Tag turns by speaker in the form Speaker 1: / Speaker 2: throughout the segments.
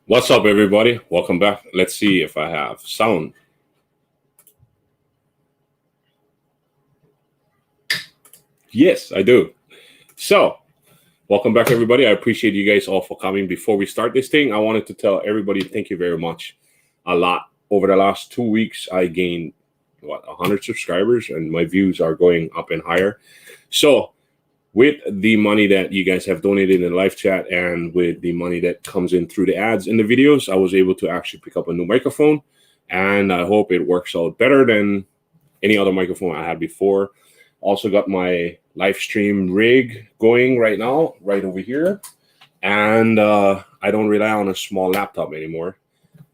Speaker 1: What's up, everybody? Welcome back. Let's see if I have sound. Yes, I do. So, welcome back, everybody. I appreciate you guys all for coming. Before we start this thing, I wanted to tell everybody thank you very much. A lot. Over the last 2 weeks, I gained, 100 subscribers, and my views are going up and higher. So, with the money that you guys have donated in the live chat and with the money that comes in through the ads in the videos, I was able to actually pick up a new microphone, and I hope it works out better than any other microphone I had before. Also got my live stream rig going right now, right over here, and I don't rely on a small laptop anymore.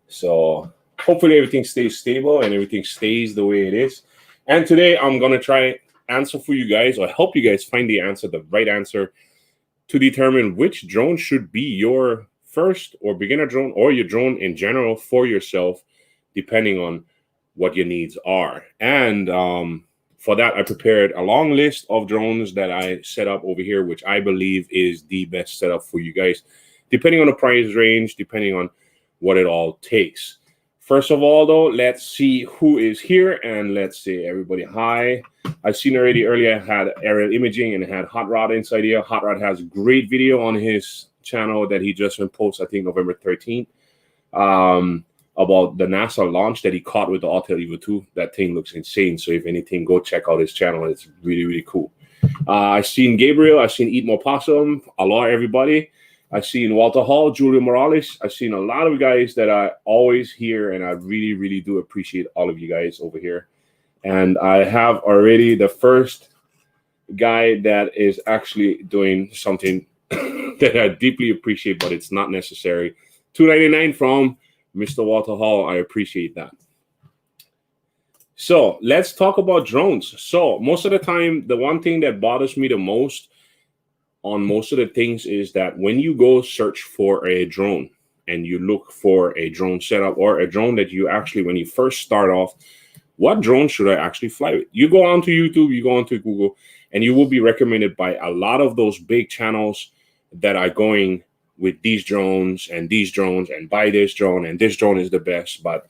Speaker 1: So hopefully everything stays stable and everything stays the way it is. And today I'm going to try answer for you guys, or help you guys find the answer, the right answer, to determine which drone should be your first or beginner drone, or your drone in general for yourself, depending on what your needs are. And for that, I prepared a long list of drones that I set up over here, which I believe is the best setup for you guys, depending on the price range, depending on what it all takes. First of all, though, let's see who is here, and let's say everybody hi. I've seen already earlier, I had aerial imaging and had Hot Rod inside here. Hot Rod has a great video on his channel that he just posted, I think November 13th, about the NASA launch that he caught with the Autel Evo 2. That thing looks insane. So if anything, go check out his channel. It's really, really cool. I've seen Gabriel. I've seen Eat More Possum. Aloha, everybody. I've seen Walter Hall, Julia Morales. I've seen a lot of guys that I always hear, and I really, really do appreciate all of you guys over here. And I have already the first guy that is actually doing something that I deeply appreciate, but it's not necessary. $2.99 from Mr. Walter Hall. I appreciate that. So let's talk about drones. So most of the time, the one thing that bothers me the most on most of the things is that when you go search for a drone and you look for a drone setup, or a drone that you actually, when you first start off, what drone should I actually fly with? You go onto YouTube, you go onto Google, and you will be recommended by a lot of those big channels that are going with these drones and buy this drone, and this drone is the best. But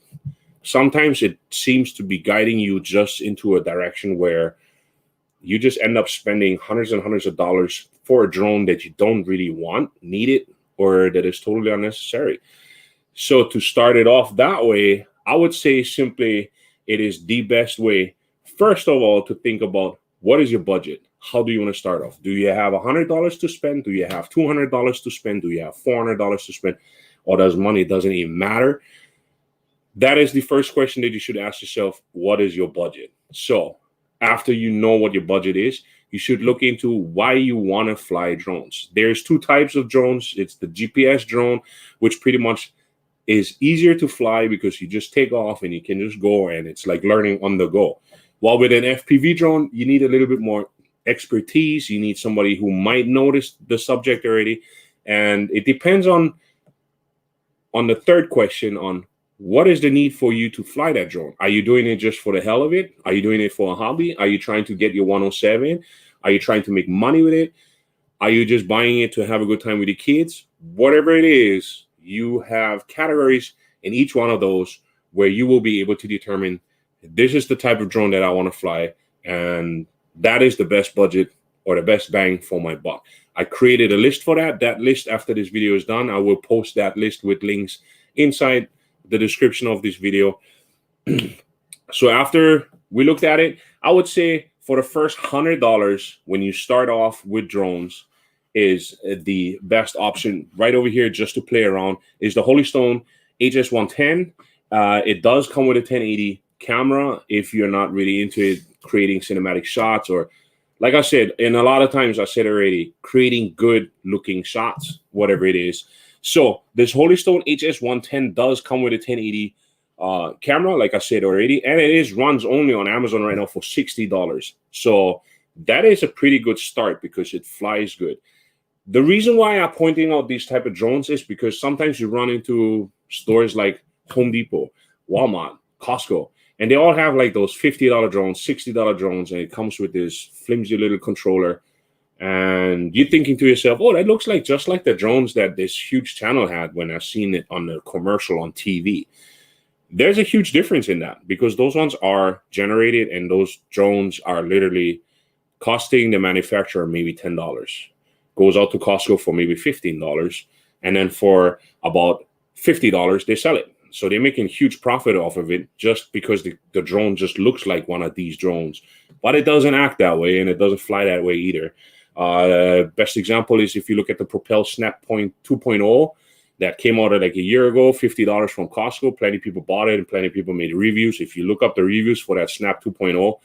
Speaker 1: sometimes it seems to be guiding you just into a direction where you just end up spending hundreds and hundreds of dollars for a drone that you don't really want, need it, or that is totally unnecessary. So to start it off that way, I would say simply it is the best way, first of all, to think about what is your budget. How do you want to start off? Do you have $100 to spend? Do you have $200 to spend? Do you have $400 to spend? Or does money doesn't even matter? That is the first question that you should ask yourself. What is your budget? So after you know what your budget is, you should look into why you want to fly drones. There's two types of drones. It's the GPS drone, which pretty much is easier to fly because you just take off and you can just go, and it's like learning on the go. While with an FPV drone, you need a little bit more expertise. You need somebody who might notice the subject already. And it depends on the third question, on what is the need for you to fly that drone. Are you doing it just for the hell of it? Are you doing it for a hobby? Are you trying to get your 107? Are you trying to make money with it? Are you just buying it to have a good time with the kids? Whatever it is, you have categories in each one of those where you will be able to determine, this is the type of drone that I want to fly, and that is the best budget or the best bang for my buck. I created a list for that. That list, after this video is done, I will post that list with links inside the description of this video. So after we looked at it, I would say for the first $100, when you start off with drones, is the best option right over here, just to play around, is the Holystone HS110. It does come with a 1080 camera if you're not really into it, creating cinematic shots, or like I said, and a lot of times I said already, creating good looking shots, whatever it is. So this Holystone HS110 does come with a 1080 camera, like I said already, and it runs only on Amazon right now for $60. So that is a pretty good start because it flies good. The reason why I'm pointing out these type of drones is because sometimes you run into stores like Home Depot, Walmart, Costco, and they all have like those $50 drones, $60 drones, and it comes with this flimsy little controller. And you're thinking to yourself, oh, that looks like just like the drones that this huge channel had when I've seen it on the commercial on TV. There's a huge difference in that, because those ones are generated and those drones are literally costing the manufacturer maybe $10. Goes out to Costco for maybe $15. And then for about $50, they sell it. So they're making huge profit off of it just because the drone just looks like one of these drones. But it doesn't act that way, and it doesn't fly that way either. Best example is if you look at the Propel Snap Point 2.0 that came out like a year ago, $50 from Costco. Plenty of people bought it and plenty of people made reviews. If you look up the reviews for that Snap 2.0,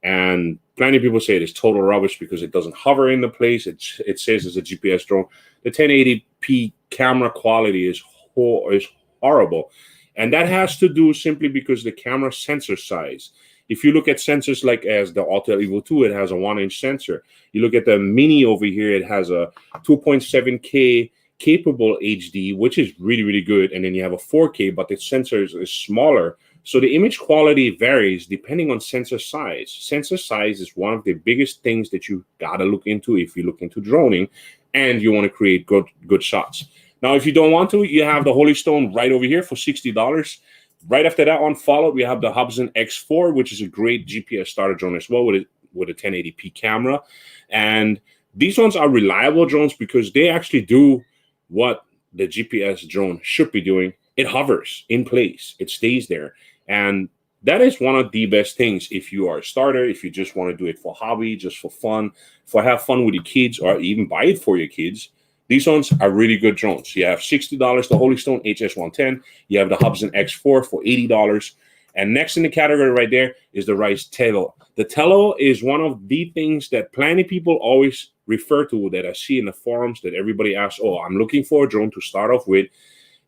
Speaker 1: and plenty of people say it is total rubbish because it doesn't hover in the place. It says it's a GPS drone. The 1080p camera quality is horrible. And that has to do simply because the camera sensor size. If you look at sensors like as the Autel Evo 2, it has a 1-inch sensor. You look at the Mini over here, it has a 2.7K capable HD, which is really, really good. And then you have a 4K, but the sensor is smaller. So the image quality varies depending on sensor size. Sensor size is one of the biggest things that you got to look into if you look into droning and you want to create good shots. Now, if you don't want to, you have the Holystone right over here for $60. Right after that one followed, we have the Hubsan X4, which is a great GPS starter drone as well with a 1080p camera. And these ones are reliable drones because they actually do what the GPS drone should be doing. It hovers in place. It stays there. And that is one of the best things if you are a starter, if you just want to do it for hobby, just for fun, for have fun with your kids, or even buy it for your kids. These ones are really good drones. You have $60, the Holystone HS110. You have the Hubsan X4 for $80. And next in the category right there is the Rise Tello. The Tello is one of the things that plenty of people always refer to, that I see in the forums, that everybody asks, oh, I'm looking for a drone to start off with.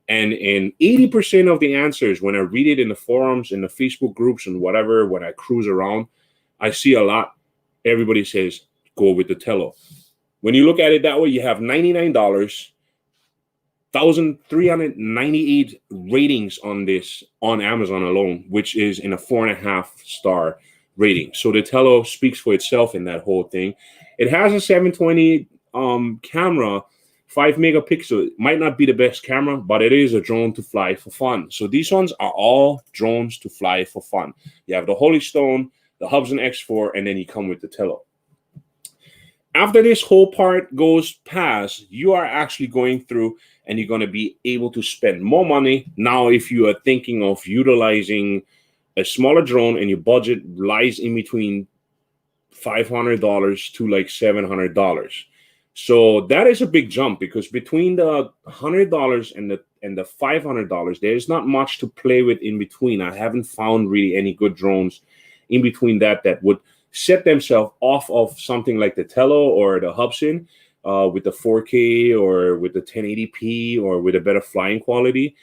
Speaker 1: And in 80% of the answers, when I read it in the forums, in the Facebook groups and whatever, when I cruise around, I see a lot. Everybody says, go with the Tello. When you look at it that way, you have $99, 1,398 ratings on this on Amazon alone, which is in a 4.5-star rating. So the Tello speaks for itself in that whole thing. It has a 720 camera, 5 megapixel. It might not be the best camera, but it is a drone to fly for fun. So these ones are all drones to fly for fun. You have the Holystone, the Hubsan X4, and then you come with the Tello. After this whole part goes past, you are actually going through and you're going to be able to spend more money. Now, if you are thinking of utilizing a smaller drone and your budget lies in between $500 to like $700. So that is a big jump, because between the $100 and the $500, there's not much to play with in between. I haven't found really any good drones in between that would set themselves off of something like the Tello or the Hubsan with the 4K or with the 1080p or with a better flying quality.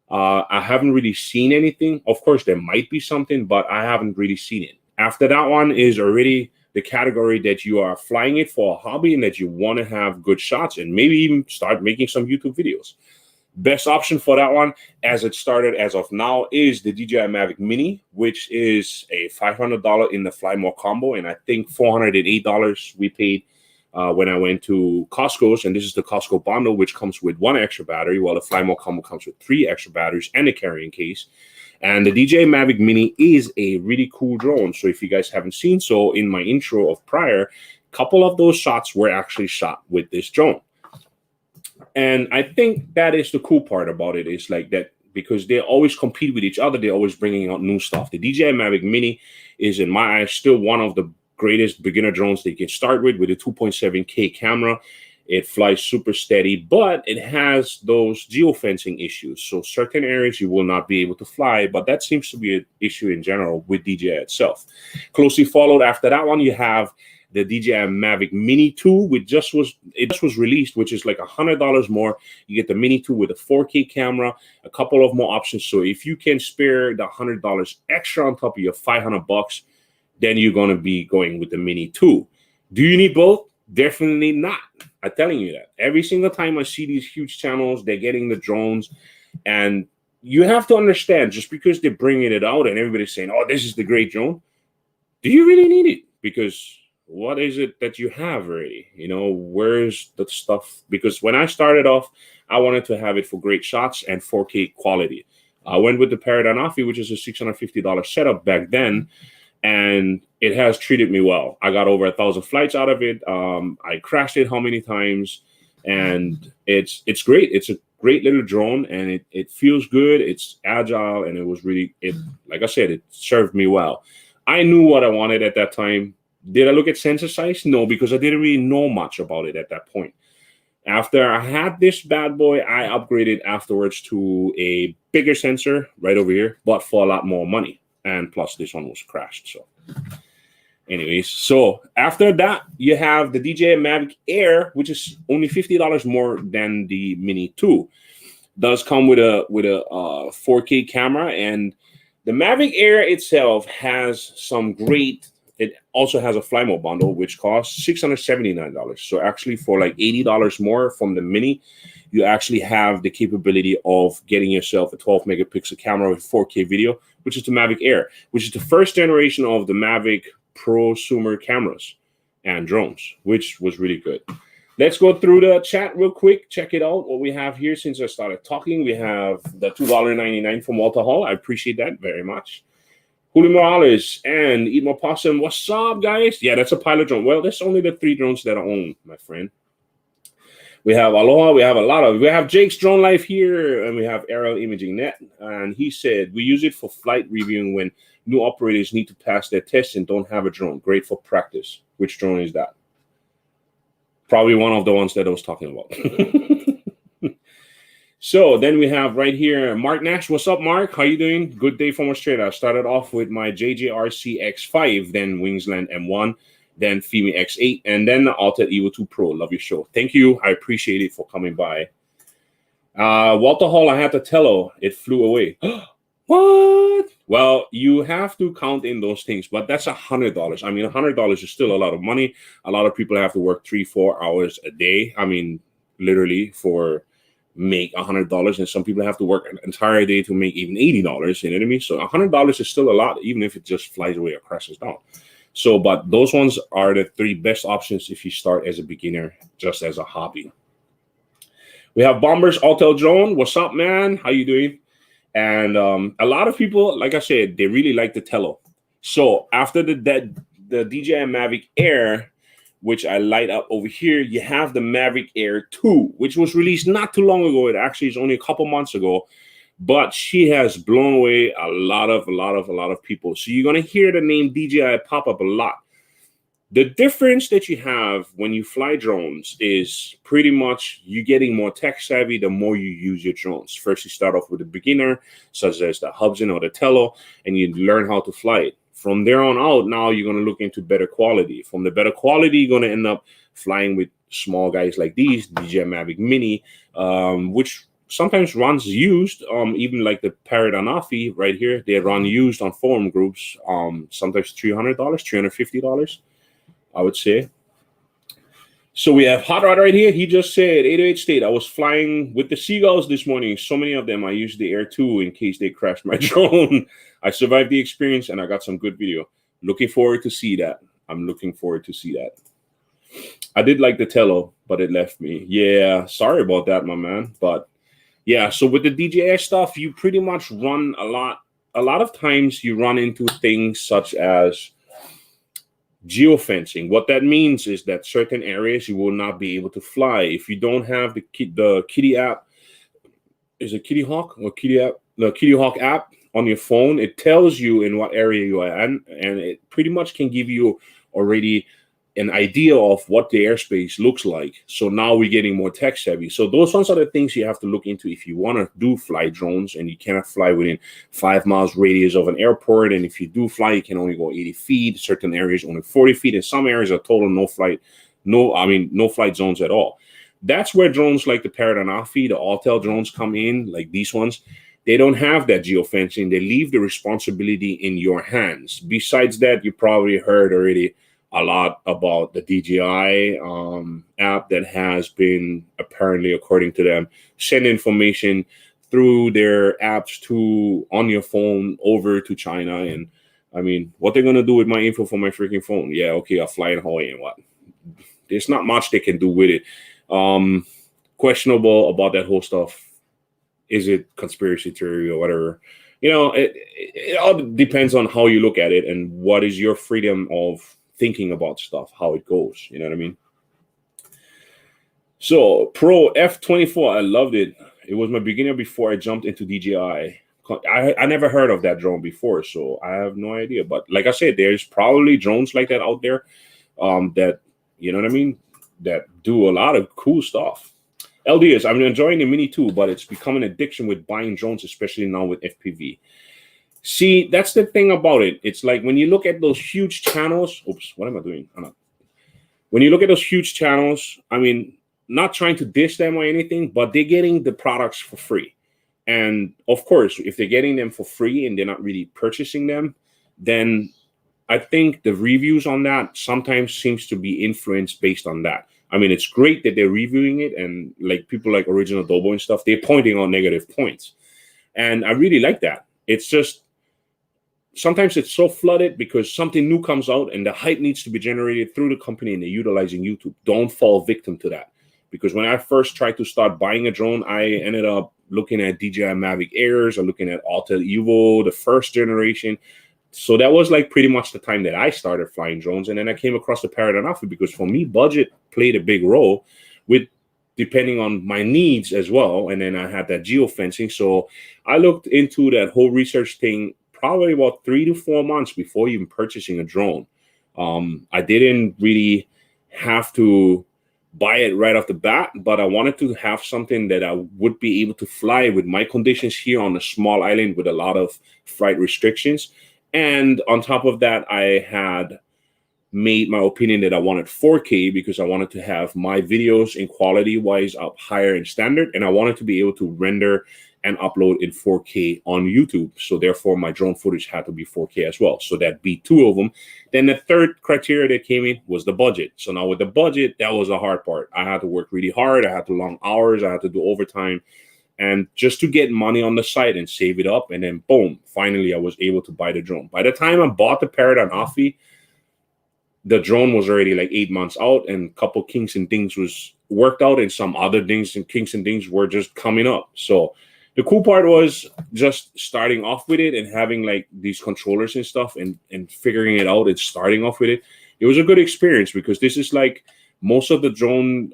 Speaker 1: I haven't really seen anything. Of course, there might be something, but I haven't really seen it. After that one is already the category that you are flying it for a hobby and that you want to have good shots and maybe even start making some YouTube videos. Best option for that one, as it started as of now, is the DJI Mavic Mini, which is a $500 in the Fly More combo, and I think $408 we paid when I went to Costco's, and this is the Costco bundle, which comes with 1 extra battery, while the Fly More combo comes with 3 extra batteries and a carrying case. And the DJI Mavic Mini is a really cool drone. So if you guys haven't seen, so in my intro of prior, a couple of those shots were actually shot with this drone. And I think that is the cool part about it, is like that, because they always compete with each other. They're always bringing out new stuff. The DJI Mavic Mini is, in my eyes, still one of the greatest beginner drones they can start with a 2.7K camera. It flies super steady, but it has those geofencing issues. So certain areas you will not be able to fly, but that seems to be an issue in general with DJI itself. Closely followed after that one, you have the DJI Mavic Mini 2, which just was released, which is like $100 more. You get the Mini 2 with a 4K camera, a couple of more options. So if you can spare the $100 extra on top of your $500, then you're going to be going with the Mini 2. Do you need both? Definitely not. I'm telling you that. Every single time I see these huge channels, they're getting the drones, and you have to understand, just because they're bringing it out and everybody's saying, oh, this is the great drone, do you really need it? Because what is it that you have already? You know, where's the stuff? Because when I started off, I wanted to have it for great shots and 4K quality. I went with the Paradigm Afi, which is a $650 setup back then, and it has treated me well. I got over 1,000 flights out of it. I crashed it how many times, and it's great. It's a great little drone, and it feels good. It's agile, and it was really, like I said, it served me well. I knew what I wanted at that time. Did I look at sensor size? No, because I didn't really know much about it at that point. After I had this bad boy, I upgraded afterwards to a bigger sensor right over here, but for a lot more money. And plus, this one was crashed. So anyways, so after that, you have the DJI Mavic Air, which is only $50 more than the Mini 2. Does come with a 4K camera, and the Mavic Air itself has some great. It also has a Fly Mode bundle, which costs $679. So actually, for like $80 more from the Mini, you actually have the capability of getting yourself a 12 megapixel camera with 4K video, which is the Mavic Air, which is the first generation of the Mavic prosumer cameras and drones, which was really good. Let's go through the chat real quick. Check it out. What we have here since I started talking, we have the $2.99 from Walter Hall. I appreciate that very much. Julio Morales and Eat More Possum. What's up, guys? Yeah, that's a pilot drone. Well, that's only the 3 drones that I own, my friend. We have Aloha. We have Jake's Drone Life here, and we have Aerial Imaging Net. And he said, we use it for flight reviewing when new operators need to pass their tests and don't have a drone. Great for practice. Which drone is that? Probably one of the ones that I was talking about. So then we have right here, Mark Nash. What's up, Mark? How you doing? Good day from Australia. I started off with my JJRC X5, then Wingsland M1, then Fimi X8, and then the Alta Evo 2 Pro. Love your show. Thank you. I appreciate it for coming by. Walter Hall, I had to tell it flew away. What? Well, you have to count in those things, but that's $100. I mean, $100 is still a lot of money. A lot of people have to work 3-4 hours a day. I mean, literally for make $100, and some people have to work an entire day to make even $80. You know what I mean? So $100 is still a lot, even if it just flies away or crashes down. So, but those ones are the 3 best options if you start as a beginner, just as a hobby. We have Bombers Altel Drone. What's up, man? How you doing? And a lot of people, like I said, they really like the Tello. So after the DJI Mavic Air, which I light up over here, you have the Mavic Air 2, which was released not too long ago. It actually is only a couple months ago. but she has blown away a lot of people. So you're going to hear the name DJI pop up a lot. The difference that you have when you fly drones is pretty much you getting more tech savvy the more you use your drones. First, you start off with a beginner, such as the Hubsan or the Tello, and you learn how to fly it. From there on out, now you're going to look into better quality. From the better quality, you're going to end up flying with small guys like these, DJI Mavic Mini, which sometimes runs used, even like the Parrot Anafi right here. They run used on forum groups, sometimes $300, $350. I would say. So we have Hot Rod right here. He just said, 808 State, I was flying with the Seagulls this morning. So many of them, I used the Air 2 in case they crashed my drone. I survived the experience and I got some good video. Looking forward to see that. I'm looking forward to see that. I did like the Tello, but it left me. Yeah, sorry about that, my man. But yeah, so with the DJI stuff, you pretty much run a lot of times you run into things such as geofencing. What that means is that certain areas you will not be able to fly if you don't have the Kitty app. Is it Kitty Hawk or Kitty app? The Kitty Hawk app on your phone. It tells you in what area you are in, and it pretty much can give you already an idea of what the airspace looks like. So now we're getting more tech savvy. So those ones are the things you have to look into if you want to do fly drones and you cannot fly within 5 miles radius of an airport. And if you do fly, you can only go 80 feet. Certain areas only 40 feet. And some areas are total no flight zones at all. That's where drones like the Parrot Anafi, the Autel drones come in, like these ones. They don't have that geofencing. They leave the responsibility in your hands. Besides that, you probably heard already a lot about the DJI app that has been, apparently, according to them, send information through their apps to on your phone over to China. And I mean, what they're gonna do with my info for my freaking phone? Yeah, okay, I'll fly in Hawaii and what? There's not much they can do with it. Questionable about that whole stuff. Is it conspiracy theory or whatever? You know, it all depends on how you look at it and what is your freedom of thinking about stuff, how it goes. You know what I mean? So Pro F24, I loved it. It was my beginner before I jumped into DJI. I never heard of that drone before, so I have no idea. But like I said, there's probably drones like that out there that, you know what I mean, that do a lot of cool stuff. LDS, I'm enjoying the Mini too, but it's become an addiction with buying drones, especially now with FPV. See, that's the thing about it. It's like when you look at those huge channels. Oops, what am I doing? When you look at those huge channels, I mean, not trying to dish them or anything, but they're getting the products for free. And of course, if they're getting them for free and they're not really purchasing them, then I think the reviews on that sometimes seems to be influenced based on that. I mean, it's great that they're reviewing it, and like people like Original Dobo and stuff, they're pointing on negative points. And I really like that. It's just sometimes it's so flooded because something new comes out and the hype needs to be generated through the company and they're utilizing YouTube. Don't fall victim to that. Because when I first tried to start buying a drone, I ended up looking at DJI Mavic Airs or looking at Autel Evo, the first generation. So that was like pretty much the time that I started flying drones. And then I came across the Parrot Anafi because for me, budget played a big role with depending on my needs as well. And then I had that geofencing. So I looked into that whole research thing probably about 3 to 4 months before even purchasing a drone. I didn't really have to buy it right off the bat, but I wanted to have something that I would be able to fly with my conditions here on a small island with a lot of flight restrictions. And on top of that, I had made my opinion that I wanted 4K because I wanted to have my videos in quality wise up higher in standard. And I wanted to be able to render and upload in 4K on YouTube. So therefore, my drone footage had to be 4K as well. So that'd be 2 of them. Then the third criteria that came in was the budget. So now with the budget, that was the hard part. I had to work really hard. I had to long hours. I had to do overtime. And just to get money on the side and save it up. And then boom, finally, I was able to buy the drone. By the time I bought the Parrot Anafi, the drone was already like 8 months out and a couple kinks and things was worked out and some other things and kinks and things were just coming up. So the cool part was just starting off with it and having like these controllers and stuff and figuring it out and starting off with it. It was a good experience because this is like most of the drone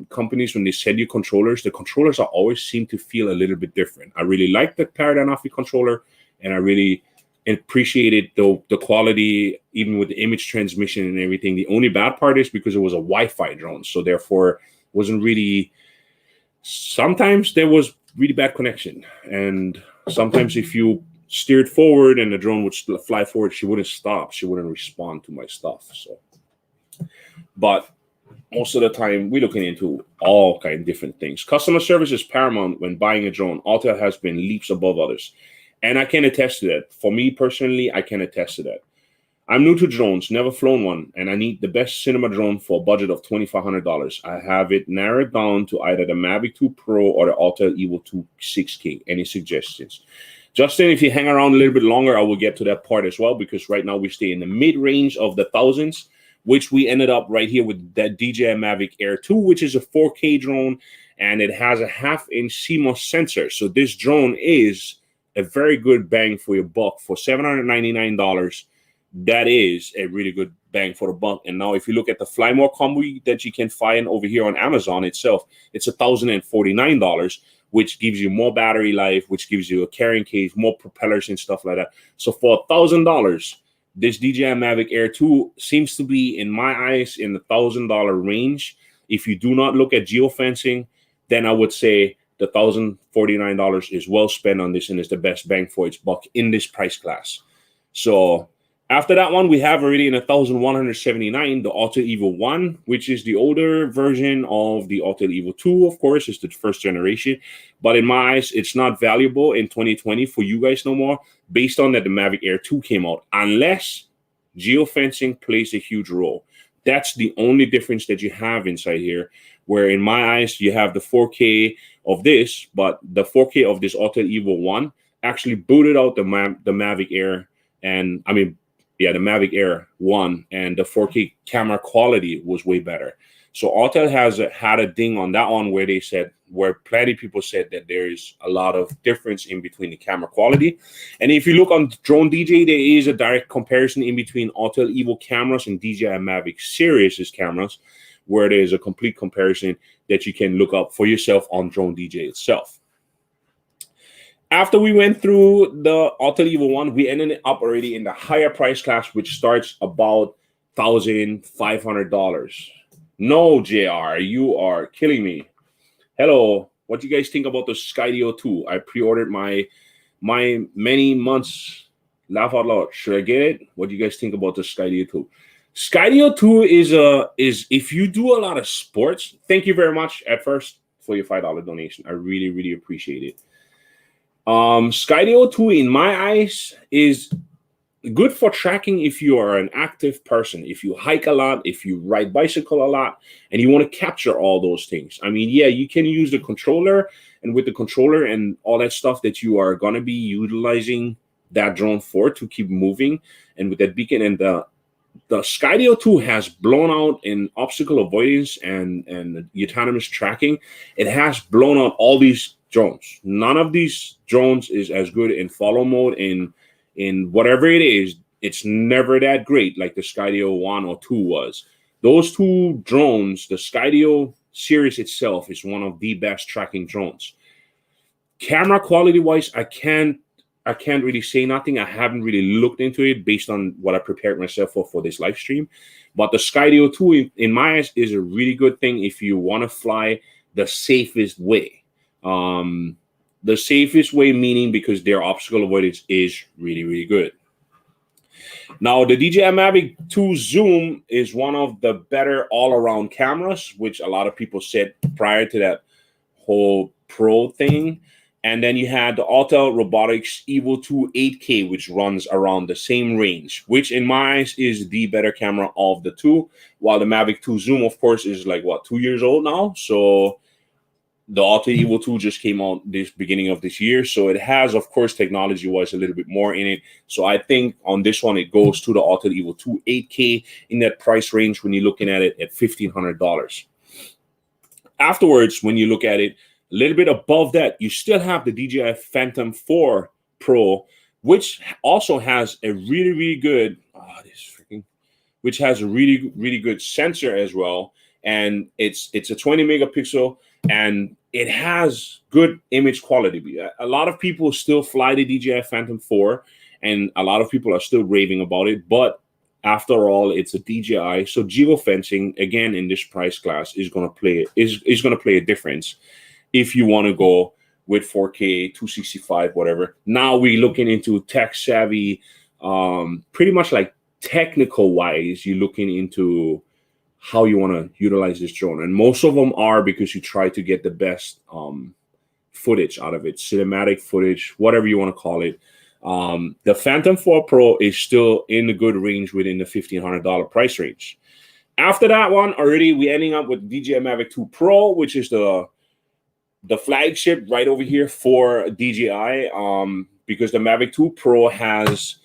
Speaker 1: companies, when they send you controllers, the controllers are always seem to feel a little bit different. I really like the Paradigm controller, and I really appreciated the quality, even with the image transmission and everything. The only bad part is because it was a Wi-Fi drone, so therefore wasn't really. Sometimes there was really bad connection, and sometimes if you steered forward and the drone would fly forward, she wouldn't stop. She wouldn't respond to my stuff. So, but most of the time, we're looking into all kind of different things. Customer service is paramount when buying a drone. Autel has been leaps above others. And I can attest to that. For me personally, I can attest to that. I'm new to drones, never flown one, and I need the best cinema drone for a budget of $2,500. I have it narrowed down to either the Mavic 2 Pro or the Autel Evo 2 6K. Any suggestions? Justin, if you hang around a little bit longer, I will get to that part as well, because right now we stay in the mid-range of the thousands, which we ended up right here with that DJI Mavic Air 2, which is a 4K drone, and it has a half-inch CMOS sensor. So this drone is a very good bang for your buck. For $799, that is a really good bang for the buck. And now if you look at the Fly More combo that you can find over here on Amazon itself, it's $1,049, which gives you more battery life, which gives you a carrying case, more propellers and stuff like that. So for $1,000, this DJI Mavic Air 2 seems to be, in my eyes, in the $1,000 range. If you do not look at geofencing, then I would say the $1,049 is well spent on this, and is the best bang for its buck in this price class. So after that one, we have already in $1,179 the Autel Evo 1, which is the older version of the Autel Evo 2. Of course, it's the first generation, but in my eyes, it's not valuable in 2020 for you guys no more, based on that the Mavic Air 2 came out, unless geofencing plays a huge role. That's the only difference that you have inside here, where in my eyes, you have the 4K of this, but the 4K of this Autel Evo 1 actually booted out the Mavic Air, and I mean, yeah, the Mavic Air 1, and the 4K camera quality was way better. So Autel has had a ding on that one, where plenty of people said that there is a lot of difference in between the camera quality. And if you look on Drone DJ, there is a direct comparison in between Autel Evo cameras and DJI Mavic Series cameras, where there's a complete comparison that you can look up for yourself on Drone DJ itself. After we went through the Autel Evo 1, we ended up already in the higher price class, which starts about $1,500. No, JR, you are killing me. Hello, what do you guys think about the Skydio 2? I pre-ordered my many months. Laugh out loud. Should I get it? What do you guys think about the Skydio 2? Skydio 2 is if you do a lot of sports. Thank you very much at first for your $5 donation. I really, really appreciate it. Skydio 2, in my eyes, is good for tracking if you are an active person, if you hike a lot, if you ride bicycle a lot, and you want to capture all those things. I mean, yeah, you can use the controller, and with the controller and all that stuff that you are going to be utilizing that drone for to keep moving, and with that beacon, and the Skydio 2 has blown out in obstacle avoidance and autonomous tracking. It has blown out all these drones. None of these drones is as good in follow mode, in whatever it is. It's never that great like the Skydio 1 or 2 was. Those two drones, the Skydio series itself, is one of the best tracking drones. Camera quality wise, I can't really say nothing. I haven't really looked into it based on what I prepared myself for this live stream. But the Skydio 2, in my eyes, is a really good thing if you want to fly the safest way. The safest way meaning because their obstacle avoidance is really, really good. Now, the DJI Mavic 2 Zoom is one of the better all-around cameras, which a lot of people said prior to that whole Pro thing. And then you had the Autel Robotics Evo 2 8K, which runs around the same range, which in my eyes is the better camera of the two, while the Mavic 2 Zoom, of course, is like, 2 years old now? So the Autel Evo 2 just came out this beginning of this year. So it has, of course, technology-wise, a little bit more in it. So I think on this one, it goes to the Autel Evo 2 8K in that price range when you're looking at it at $1,500. Afterwards, when you look at it, a little bit above that, you still have the DJI Phantom 4 Pro, which also has a really, really good, which has a really, really good sensor as well. And it's a 20 megapixel, and it has good image quality. A lot of people still fly the DJI Phantom 4, and a lot of people are still raving about it. But after all, it's a DJI, so geofencing again in this price class is going to play a difference if you want to go with 4K, 265, whatever. Now we're looking into tech savvy, pretty much like technical wise, you're looking into how you want to utilize this drone. And most of them are because you try to get the best footage out of it, cinematic footage, whatever you want to call it. The Phantom 4 Pro is still in the good range within the $1,500 price range. After that one, already we're ending up with DJI Mavic 2 Pro, which is the flagship right over here for DJI, because the Mavic 2 Pro has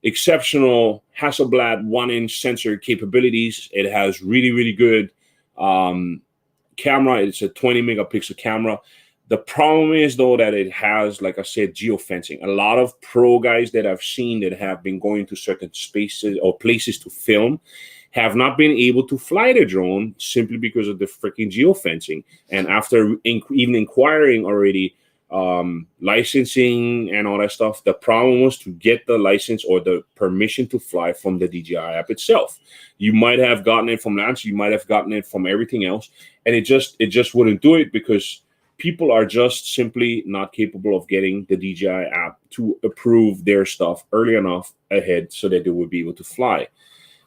Speaker 1: exceptional Hasselblad 1-inch sensor capabilities. It has really, really good camera. It's a 20 megapixel camera. The problem is, though, that it has, like I said, geofencing. A lot of pro guys that I've seen that have been going to certain spaces or places to film have not been able to fly the drone simply because of the freaking geofencing. And after even inquiring already, licensing and all that stuff, the problem was to get the license or the permission to fly from the DJI app itself. You might have gotten it from Lance, you might have gotten it from everything else, and it just wouldn't do it because people are just simply not capable of getting the DJI app to approve their stuff early enough ahead so that they would be able to fly.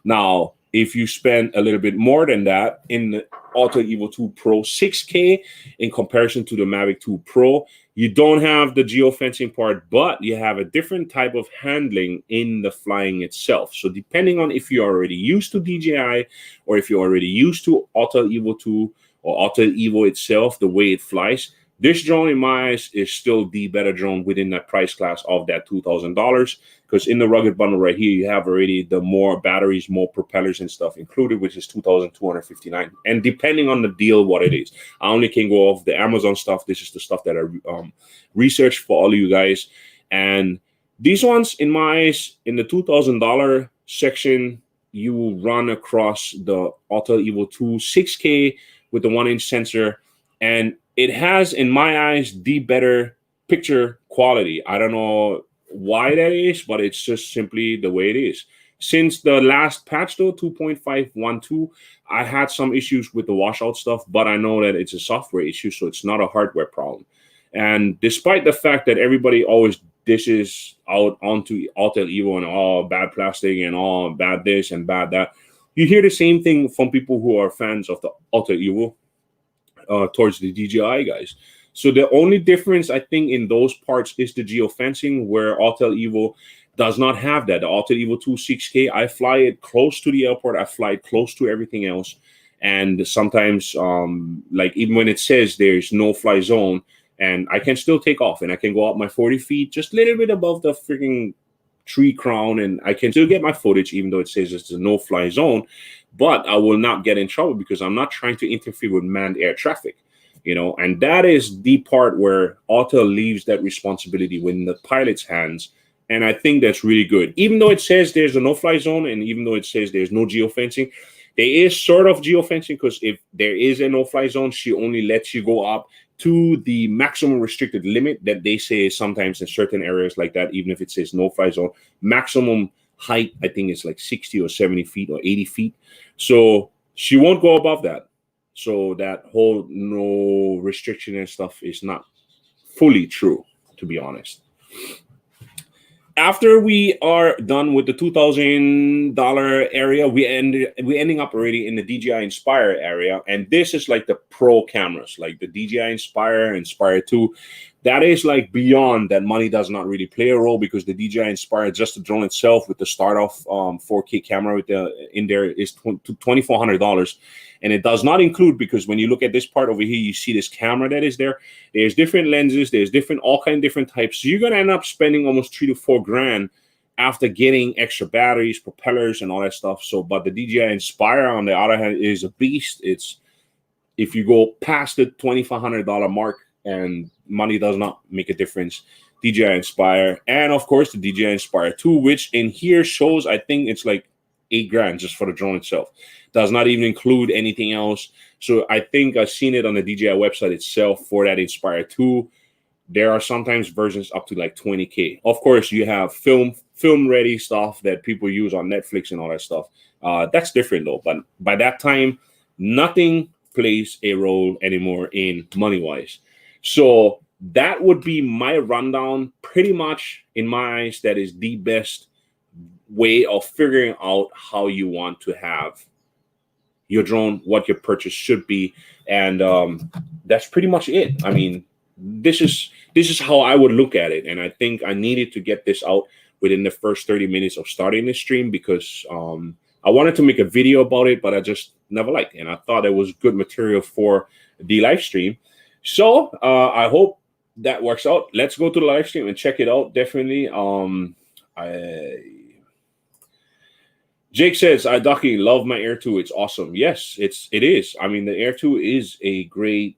Speaker 1: Now, if you spend a little bit more than that in the Auto Evo 2 Pro 6K in comparison to the Mavic 2 Pro, you don't have the geofencing part, but you have a different type of handling in the flying itself. So depending on if you're already used to DJI or if you're already used to Auto Evo 2 or Auto Evo itself, the way it flies, this drone in my eyes is still the better drone within that price class of that $2,000, because in the rugged bundle right here, you have already the more batteries, more propellers and stuff included, which is $2,259. And depending on the deal, what it is, I only can go off the Amazon stuff. This is the stuff that I researched for all of you guys. And these ones, in my eyes, in the $2,000 section, you will run across the Auto Evo 2 6K with the 1-inch sensor, and it has, in my eyes, the better picture quality. I don't know why that is, but it's just simply the way it is. Since the last patch, though, 2.512, I had some issues with the washout stuff, but I know that it's a software issue, so it's not a hardware problem. And despite the fact that everybody always dishes out onto Auto Evo and all bad plastic and all bad this and bad that, you hear the same thing from people who are fans of the Auto Evo towards the DJI guys. So the only difference, I think, in those parts is the geofencing, where Auto Evo does not have that. The Auto Evo 2 6K, I fly it close to the airport. I fly it close to everything else. And sometimes, like even when it says there's no fly zone, and I can still take off and I can go up my 40 feet, just a little bit above the freaking tree crown, and I can still get my footage even though it says it's a no-fly zone, but I will not get in trouble because I'm not trying to interfere with manned air traffic, and that is the part where Auto leaves that responsibility in the pilot's hands, and I think that's really good. Even though it says there's a no-fly zone and even though it says there's no geofencing, there is sort of geofencing, because if there is a no-fly zone, she only lets you go up to the maximum restricted limit that they say sometimes in certain areas like that, even if it says no-fly zone. Maximum height, I think, is like 60 or 70 feet or 80 feet. So she won't go above that. So that whole no restriction and stuff is not fully true, to be honest. After we are done with the $2,000 area, we're ending up already in the DJI Inspire area, and this is like the pro cameras, like the DJI Inspire, Inspire 2. That is like beyond that. Money does not really play a role, because the DJI Inspire, just the drone itself with the start-off 4K camera with in there, is $2,400. And it does not include, because when you look at this part over here, you see this camera that is there. There's different lenses. There's all kind of different types. So you're going to end up spending almost $3,000 to $4,000 after getting extra batteries, propellers, and all that stuff. So, but the DJI Inspire, on the other hand, is a beast. It's, if you go past the $2,500 mark, and money does not make a difference, DJI Inspire, and of course the DJI Inspire 2, which in here shows, I think it's like $8,000 just for the drone itself. Does not even include anything else. So I think I've seen it on the DJI website itself for that Inspire 2. There are sometimes versions up to like $20,000. Of course, you have film ready stuff that people use on Netflix and all that stuff. That's different though. But by that time, nothing plays a role anymore in money wise. So that would be my rundown. Pretty much in my eyes, that is the best way of figuring out how you want to have your drone, what your purchase should be, and that's pretty much it. I mean, this is how I would look at it, and I think I needed to get this out within the first 30 minutes of starting the stream because I wanted to make a video about it, but I just never liked it, and I thought it was good material for the live stream. So I hope that works out. Let's go to the live stream and check it out. Definitely. Jake says, I Ducky, love my Air 2. It's awesome. Yes, it is. I mean, the Air 2 is a great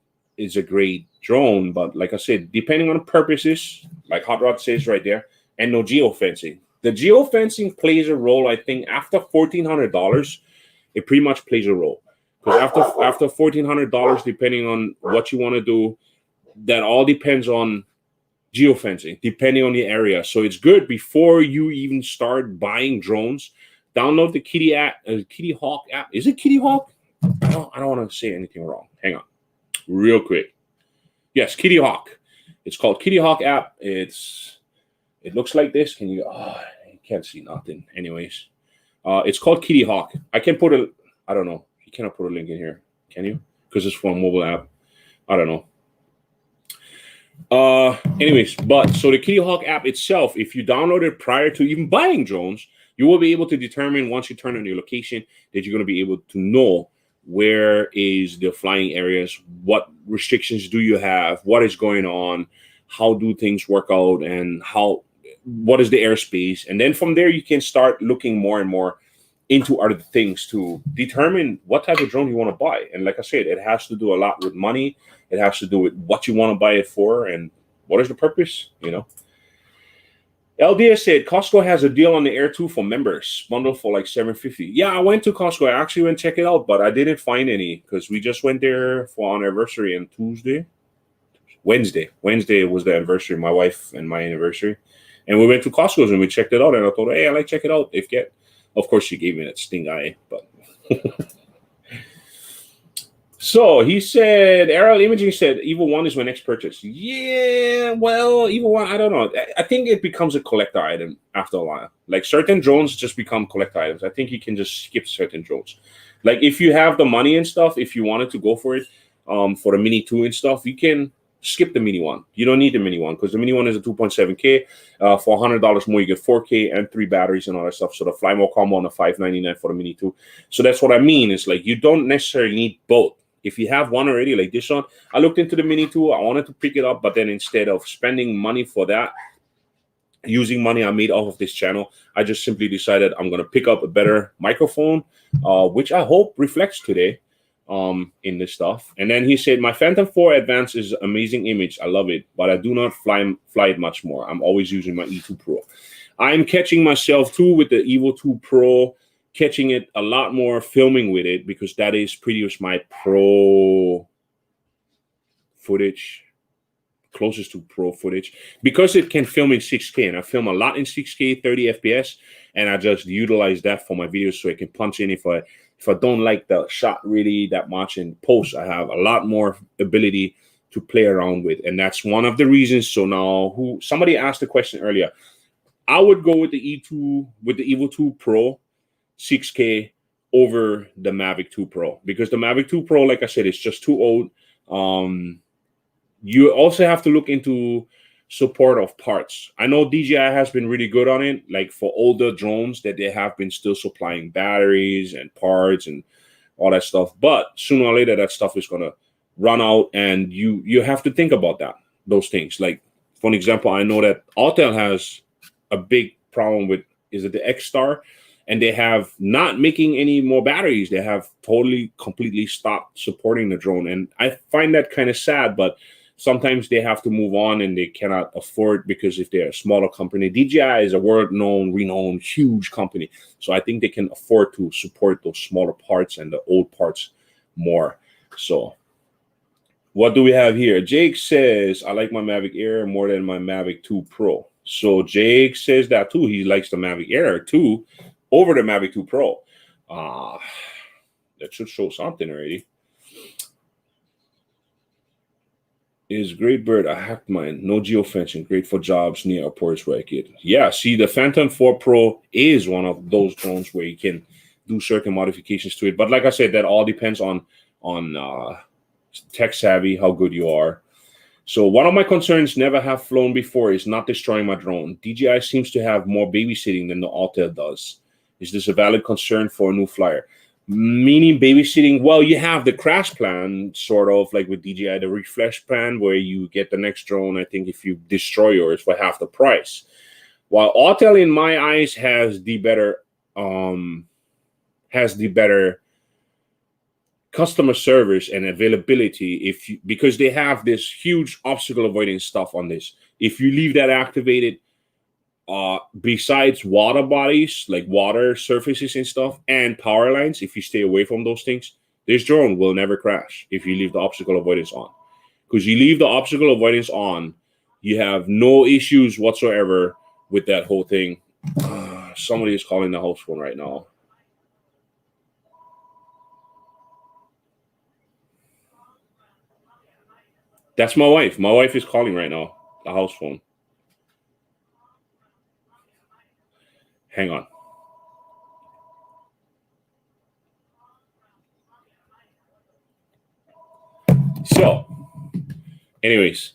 Speaker 1: drone, but like I said, depending on the purposes, like Hot Rod says right there, and no geofencing. The geofencing plays a role, I think, after $1,400, it pretty much plays a role. Because after $1,400, depending on what you want to do, that all depends on geofencing, depending on the area. So it's good before you even start buying drones. Download the Kitty Hawk app. Is it Kitty Hawk? I don't want to say anything wrong. Hang on, real quick. Yes, Kitty Hawk. It's called Kitty Hawk app. It looks like this. Can you? Oh, you can't see nothing. Anyways, it's called Kitty Hawk. I can put a. I don't know. You cannot put a link in here, can you? Because it's for a mobile app. I don't know. Anyways, but so the Kitty Hawk app itself, if you download it prior to even buying drones, you will be able to determine once you turn on your location that you're going to be able to know where is the flying areas, what restrictions do you have, what is going on, how do things work out, and what is the airspace. And then from there, you can start looking more and more into other things to determine what type of drone you want to buy. And like I said, it has to do a lot with money. It has to do with what you want to buy it for and what is the purpose, you know. LDS said Costco has a deal on the Air 2 for members, bundle for like $750. Yeah, I went to Costco. I actually went to check it out, but I didn't find any because we just went there for our anniversary on Wednesday. Wednesday was the anniversary, my wife and my anniversary. And we went to Costco's and we checked it out. And I told her, hey, I like check it out. Of course, she gave me that sting eye, but. So he said, Aerial Imaging said, Evo 1 is my next purchase. Yeah, well, Evo 1, I don't know. I think it becomes a collector item after a while. Like certain drones just become collector items. I think you can just skip certain drones. Like if you have the money and stuff, if you wanted to go for it, for the Mini 2 and stuff, you can skip the Mini 1. You don't need the Mini 1 because the Mini 1 is a 2.7K. For $100 more, you get 4K and 3 batteries and all that stuff. So the Fly More combo on the $599 for the Mini 2. So that's what I mean. It's like you don't necessarily need both. If you have one already, like this one, I looked into the Mini 2. I wanted to pick it up, but then instead of spending money for that, using money I made off of this channel, I just simply decided I'm going to pick up a better microphone, which I hope reflects today in this stuff. And then he said, my Phantom 4 Advance is amazing image. I love it, but I do not fly it much more. I'm always using my E2 Pro. I'm catching myself too with the Evo 2 Pro, catching it a lot more, filming with it, because that is pretty much my pro footage, closest to pro footage, because it can film in 6K, and I film a lot in 6K, 30 FPS, and I just utilize that for my videos so I can punch in if I don't like the shot really that much in post. I have a lot more ability to play around with, and that's one of the reasons. So now, somebody asked the question earlier, I would go with the Evo 2 Pro 6K over the Mavic 2 Pro, because the Mavic 2 Pro, like I said, is just too old. You also have to look into support of parts. I know DJI has been really good on it, like for older drones that they have been still supplying batteries and parts and all that stuff. But sooner or later, that stuff is going to run out, and you have to think about those things. Like, for an example, I know that Autel has a big problem with, is it the X-Star? And they have not making any more batteries. They have completely stopped supporting the drone. And I find that kind of sad, but sometimes they have to move on and they cannot afford, because if they're a smaller company, DJI is a world-known, renowned, huge company. So I think they can afford to support those smaller parts and the old parts more. So what do we have here? Jake says, I like my Mavic Air more than my Mavic 2 Pro. So Jake says that too. He likes the Mavic Air 2 over the Mavic 2 Pro. That should show something already. Is Great Bird, I hacked mine. No geofencing. Great for jobs near airports where I get. Yeah, see, the Phantom 4 Pro is one of those drones where you can do certain modifications to it. But like I said, that all depends on tech savvy, how good you are. So one of my concerns, never have flown before, is not destroying my drone. DJI seems to have more babysitting than the Autel does. Is this a valid concern for a new flyer? Meaning babysitting, well, you have the crash plan, sort of like with DJI, the refresh plan, where you get the next drone, I think, if you destroy yours, for half the price. While Autel, in my eyes, has the better customer service and availability, because they have this huge obstacle avoidance stuff on this. If you leave that activated, besides water bodies, like water surfaces and stuff, and power lines, if you stay away from those things, this drone will never crash if you leave the obstacle avoidance on. Because you leave the obstacle avoidance on, you have no issues whatsoever with that whole thing. Somebody is calling the house phone right now. That's my wife. My wife is calling right now, the house phone. Hang on. So, anyways,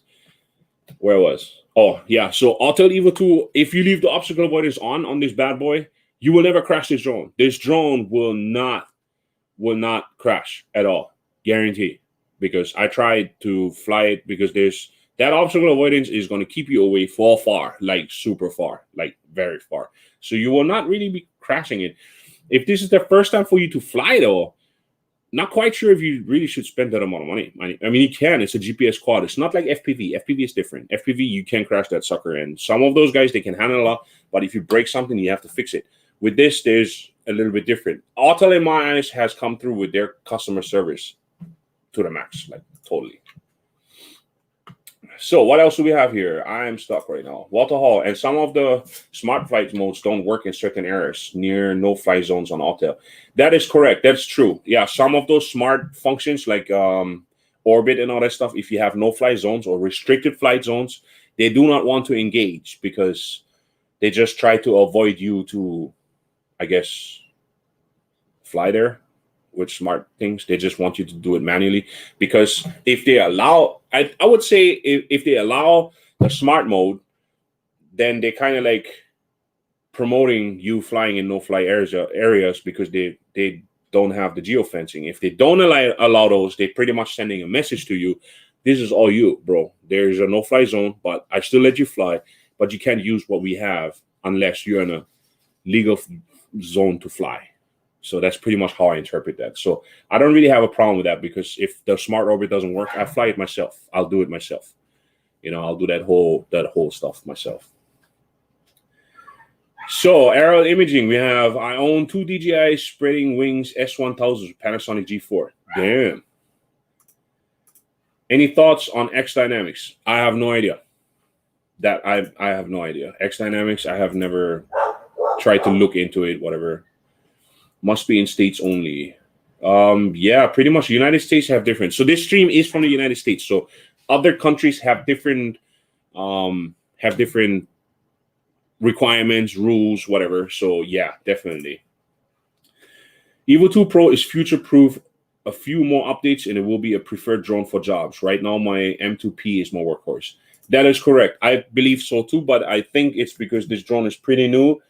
Speaker 1: where was? Oh, yeah. So Autel Evo 2, if you leave the obstacle avoidance on this bad boy, you will never crash this drone. This drone will not crash at all. Guarantee. Because I tried to fly it, because there's that obstacle avoidance is going to keep you away far, like super far, like very far. So you will not really be crashing it. If this is the first time for you to fly, though, not quite sure if you really should spend that amount of money. I mean, you can. It's a GPS quad. It's not like FPV. FPV is different. FPV, you can crash that sucker. And some of those guys, they can handle a lot. But if you break something, you have to fix it. With this, there's a little bit different. Autel, in my eyes, has come through with their customer service to the max, like totally. So what else do we have here? I am stuck right now. Walter Hall, and some of the smart flight modes don't work in certain areas near no-fly zones on Autel. That is correct. That's true. Yeah, some of those smart functions like orbit and all that stuff, if you have no-fly zones or restricted flight zones, they do not want to engage, because they just try to avoid you to, I guess, fly there with smart things. They just want you to do it manually, because if they allow, I would say if they allow the smart mode, then they kind of like promoting you flying in no-fly areas, because they don't have the geofencing. If they don't allow those, they're pretty much sending a message to you. This is all you, bro. There's a no-fly zone, but I still let you fly, but you can't use what we have unless you're in a legal zone to fly. So that's pretty much how I interpret that. So I don't really have a problem with that, because if the smart orbit doesn't work, I fly it myself. I'll do it myself. I'll do that whole stuff myself. So aerial imaging, I own 2 DJI spreading wings S1000 Panasonic G4. Damn. Any thoughts on X Dynamics? I have no idea. I have no idea. X Dynamics, I have never tried to look into it, whatever. Must be in States only. Yeah, pretty much. United States have different. So this stream is from the United States. So other countries have different requirements, rules, whatever. So yeah, definitely. Evo 2 Pro is future-proof. A few more updates and it will be a preferred drone for jobs. Right now, my M2P is my workhorse. That is correct. I believe so too, but I think it's because this drone is pretty new.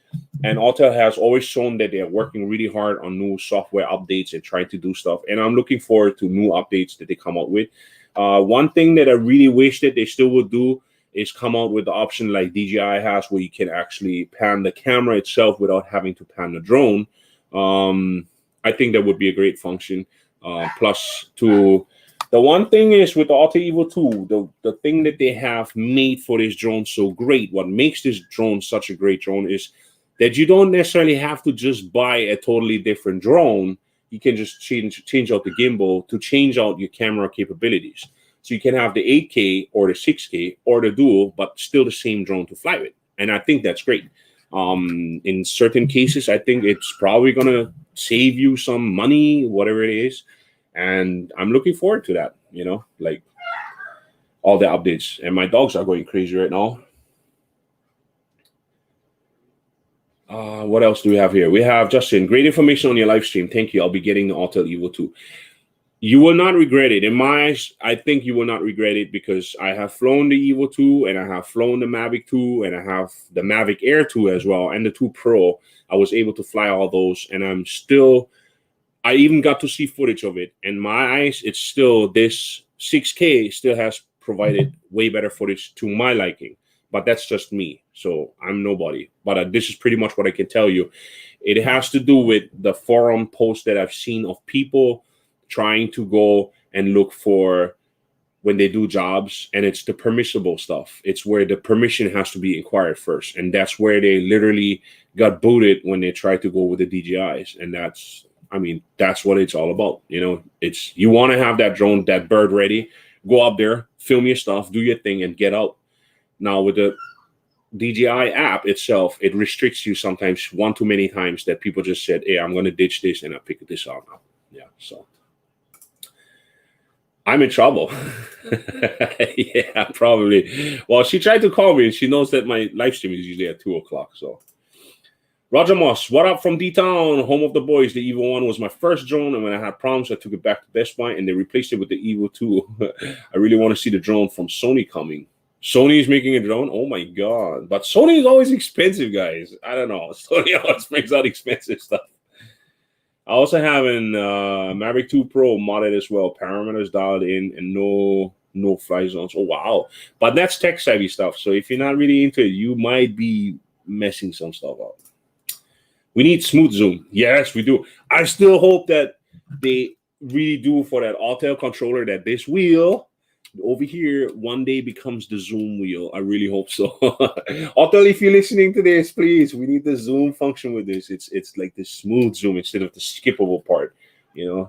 Speaker 1: And Autel has always shown that they're working really hard on new software updates and trying to do stuff. And I'm looking forward to new updates that they come out with. One thing that I really wish that they still would do is come out with the option like DJI has, where you can actually pan the camera itself without having to pan the drone. I think that would be a great function. Plus to The one thing is with the Alta Evo 2, the thing that they have made for this drone so great, what makes this drone such a great drone is that you don't necessarily have to just buy a totally different drone. You can just change out the gimbal to change out your camera capabilities. So you can have the 8K or the 6K or the dual, but still the same drone to fly with. And I think that's great. In certain cases, I think it's probably going to save you some money, whatever it is. And I'm looking forward to that, like all the updates. And my dogs are going crazy right now. What else do we have here? We have Justin, great information on your live stream. Thank you. I'll be getting the Alta Evo 2. You will not regret it. In my eyes, I think you will not regret it because I have flown the Evo 2 and I have flown the Mavic 2 and I have the Mavic Air 2 as well and the 2 Pro. I was able to fly all those and I even got to see footage of it. In my eyes, it's still, this 6K still has provided way better footage to my liking. But that's just me. So I'm nobody. But this is pretty much what I can tell you. It has to do with the forum posts that I've seen of people trying to go and look for when they do jobs. And it's the permissible stuff. It's where the permission has to be inquired first. And that's where they literally got booted when they tried to go with the DJIs. And that's what it's all about. It's, you want to have that drone, that bird ready, go up there, film your stuff, do your thing and get out. Now, with the DJI app itself, it restricts you sometimes one too many times that people just said, hey, I'm going to ditch this and I pick this up now. Yeah, so I'm in trouble. Yeah, probably. Well, she tried to call me and she knows that my live stream is usually at 2 o'clock. So, Roger Moss, what up from D-Town, home of the boys? The Evo 1 was my first drone, and when I had problems, I took it back to Best Buy and they replaced it with the Evo 2. I really want to see the drone from Sony coming. Sony is making a drone? Oh my God. But Sony is always expensive, guys. I don't know. Sony always brings out expensive stuff. I also have an Mavic 2 Pro modded as well. Parameters dialed in and no fly zones. Oh, wow. But that's tech savvy stuff. So if you're not really into it, you might be messing some stuff up. We need smooth zoom. Yes, we do. I still hope that they really do for that Autel controller that this wheel over here one day becomes the zoom wheel. I really hope so. Autel, if you're listening to this, please, we need the zoom function with this. It's like the smooth zoom instead of the skippable part,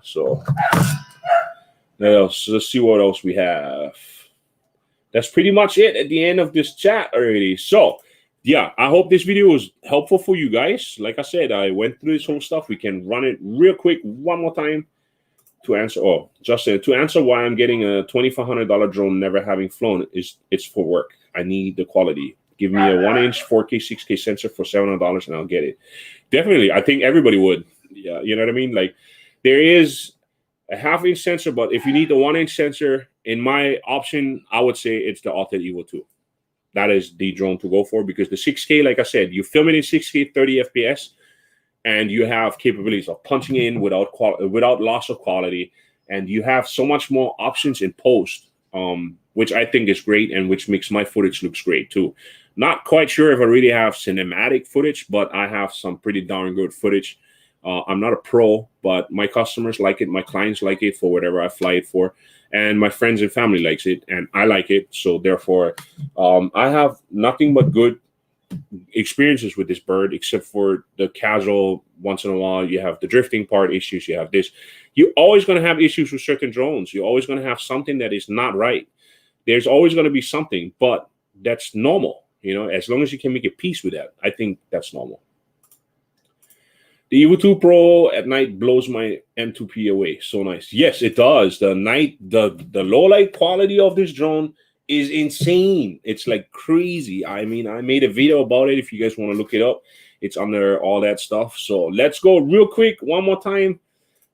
Speaker 1: so let's see what else we have. That's pretty much it at the end of this chat already. So yeah, I hope this video was helpful for you guys. Like I said, I went through this whole stuff. We can run it real quick one more time. To answer why I'm getting a $2,500 drone never having flown it's for work. I need the quality. Give me a 1-inch 4K 6K sensor for $700 and I'll get it. Definitely, I think everybody would. Yeah, you know what I mean? Like there is a 1/2-inch sensor, but if you need the 1-inch sensor, in my option, I would say it's the Alta Evo 2. That is the drone to go for because the 6K, like I said, you film it in 6K 30 FPS. And you have capabilities of punching in without loss of quality, and you have so much more options in post, which I think is great, and which makes my footage looks great too. Not quite sure if I really have cinematic footage, but I have some pretty darn good footage. I'm not a pro, but my customers like it, my clients like it for whatever I fly it for, and my friends and family likes it, and I like it. So therefore, I have nothing but good experiences with this bird, except for the casual once in a while you have the drifting part issues, you have this. You're always going to have issues with certain drones. You're always going to have something that is not right. There's always going to be something, but that's normal, as long as you can make a peace with that. I think that's normal. The Evo 2 Pro at night blows my M2P away. So nice. Yes, it does. The low light quality of this drone is insane. It's like crazy. I mean, I made a video about it. If you guys want to look it up, it's under all that stuff. So let's go real quick one more time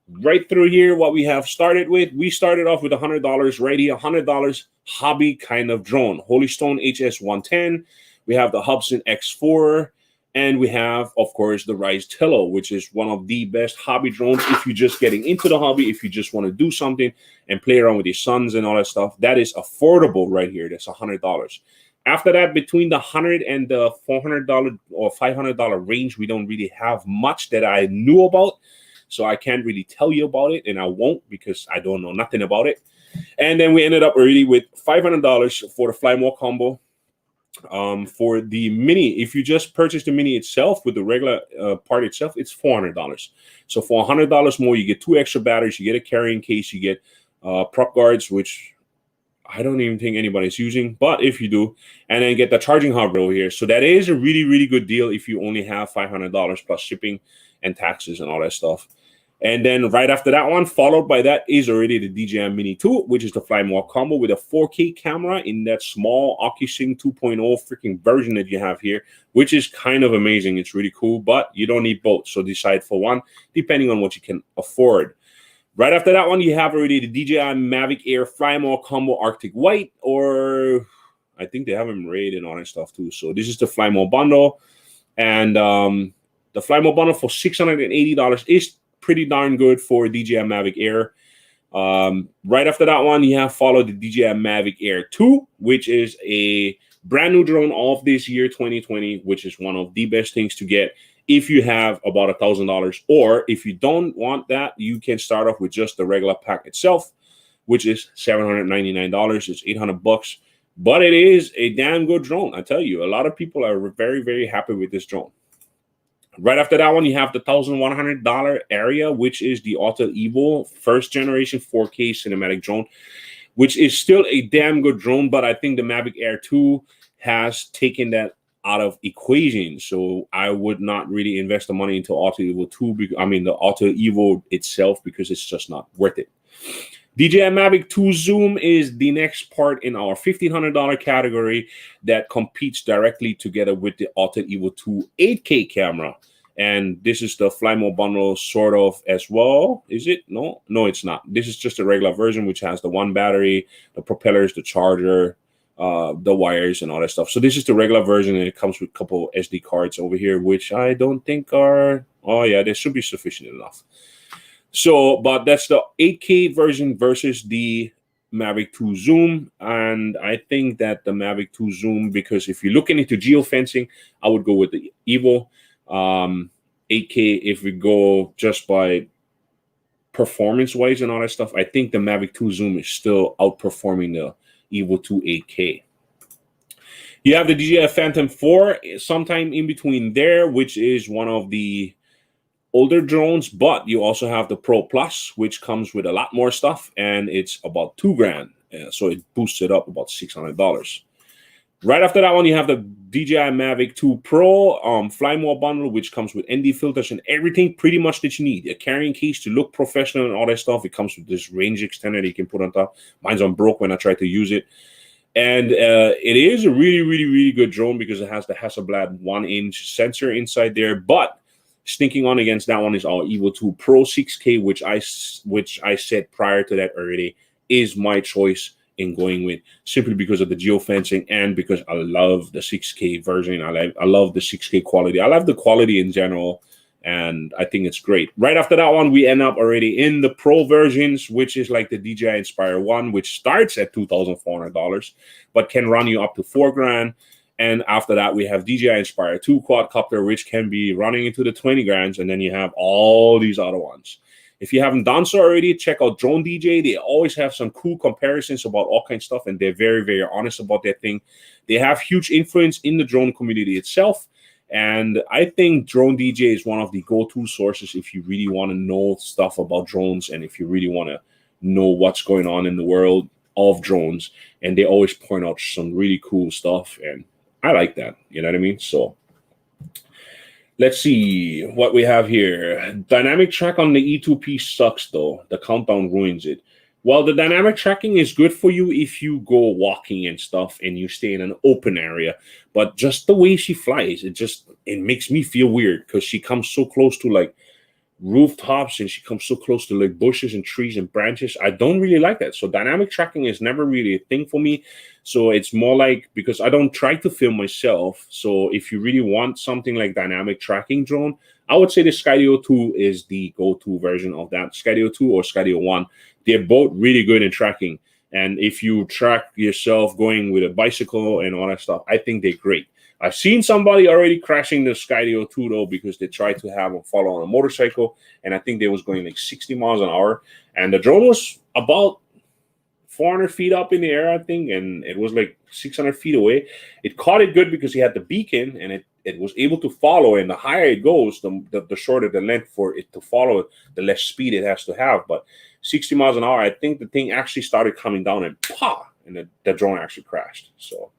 Speaker 1: right through here what we have started with. We started off with $100 right here, $100 hobby kind of drone, Holystone HS110. We have the Hubsan X4, and we have, of course, the Rise Tello, which is one of the best hobby drones if you're just getting into the hobby, if you just want to do something and play around with your sons and all that stuff. That is affordable right here. That's $100. After that, between the $100 and the $400 or $500 range, we don't really have much that I knew about. So I can't really tell you about it, and I won't because I don't know nothing about it. And then we ended up already with $500 for the Fly More combo. For the mini, if you just purchase the mini itself with the regular part itself, it's $400. So for $100 more, you get 2 extra batteries, you get a carrying case, you get prop guards, which I don't even think anybody's using, but if you do, and then get the charging hub over here. So that is a really, really good deal if you only have $500 plus shipping and taxes and all that stuff. And then right after that one, followed by that, is already the DJI Mini 2, which is the Fly More combo with a 4K camera in that small OcuSync 2.0 freaking version that you have here, which is kind of amazing. It's really cool, but you don't need both. So decide for one, depending on what you can afford. Right after that one, you have already the DJI Mavic Air Fly More combo Arctic White, or I think they have them rated on and stuff too. So this is the Fly More bundle. And the Fly More bundle for $680 is pretty darn good for DJI Mavic Air. Right after that one, you have followed the DJI Mavic Air 2, which is a brand new drone of this year, 2020, which is one of the best things to get if you have about $1,000. Or if you don't want that, you can start off with just the regular pack itself, which is $799. It's $800, but it is a damn good drone. I tell you, a lot of people are very, very happy with this drone. Right after that one, you have the $1,100 area, which is the Auto Evo first generation 4K cinematic drone, which is still a damn good drone. But I think the Mavic Air 2 has taken that out of equation. So I would not really invest the money into Auto Evo 2, the Auto Evo itself, because it's just not worth it. DJI Mavic 2 Zoom is the next part in our $1,500 category that competes directly together with the Auto Evo 2 8K camera. And this is the Fly More bundle sort of as well. Is it? No, it's not. This is just a regular version, which has the one battery, the propellers, the charger, the wires, and all that stuff. So this is the regular version, and it comes with a couple SD cards over here, which I don't think are, oh yeah, they should be sufficient enough. So, but that's the 8K version versus the Mavic 2 Zoom. And I think that the Mavic 2 Zoom, because if you're looking into geofencing, I would go with the Evo. 8K, if we go just by performance-wise and all that stuff, I think the Mavic 2 Zoom is still outperforming the Evo 2 8K. You have the DJI Phantom 4 sometime in between there, which is one of the older drones, but you also have the Pro Plus, which comes with a lot more stuff, and it's about $2,000. So it boosts it up about $600. Right after that one, you have the DJI Mavic 2 Pro Fly More bundle, which comes with ND filters and everything pretty much that you need. A carrying case to look professional and all that stuff. It comes with this range extender that you can put on top. Mine's on broke when I tried to use it. And it is a really, really, really good drone because it has the Hasselblad 1-inch sensor inside there. But sneaking on against that one is our Evo 2 Pro 6K, which I said prior to that already is my choice in going with, simply because of the geofencing and because I love the 6K version. I love the 6K quality. I love the quality in general, and I think it's great. Right after that one, we end up already in the Pro versions, which is like the DJI Inspire 1, which starts at $2,400, but can run you up to $4,000. And after that, we have DJI Inspire 2 quadcopter, which can be running into the $20,000. And then you have all these other ones. If you haven't done so already, check out Drone DJ. They always have some cool comparisons about all kinds of stuff, and they're very, very honest about their thing. They have huge influence in the drone community itself. And I think Drone DJ is one of the go-to sources if you really want to know stuff about drones and if you really want to know what's going on in the world of drones. And they always point out some really cool stuff, and I like that. You know what I mean? So let's see what we have here. Dynamic track on the E2P sucks, though. The countdown ruins it. Well, the dynamic tracking is good for you if you go walking and stuff and you stay in an open area. But just the way she flies, it makes me feel weird because she comes so close to like rooftops and she comes so close to like bushes and trees and branches. I don't really like that. So dynamic tracking is never really a thing for me. So it's more like, because I don't try to film myself. So if you really want something like dynamic tracking drone, I would say the Skydio 2 is the go-to version of that. Skydio 2 or Skydio 1. They're both really good in tracking. And if you track yourself going with a bicycle and all that stuff, I think they're great. I've seen somebody already crashing the Skydio 2 though, because they tried to have them follow on a motorcycle, and I think they was going like 60 miles an hour, and the drone was about 400 feet up in the air, I think, and it was like 600 feet away. It caught it good because he had the beacon, and it was able to follow. And the higher it goes, the shorter the length for it to follow, the less speed it has to have. But 60 miles an hour, I think the thing actually started coming down and and the drone actually crashed. So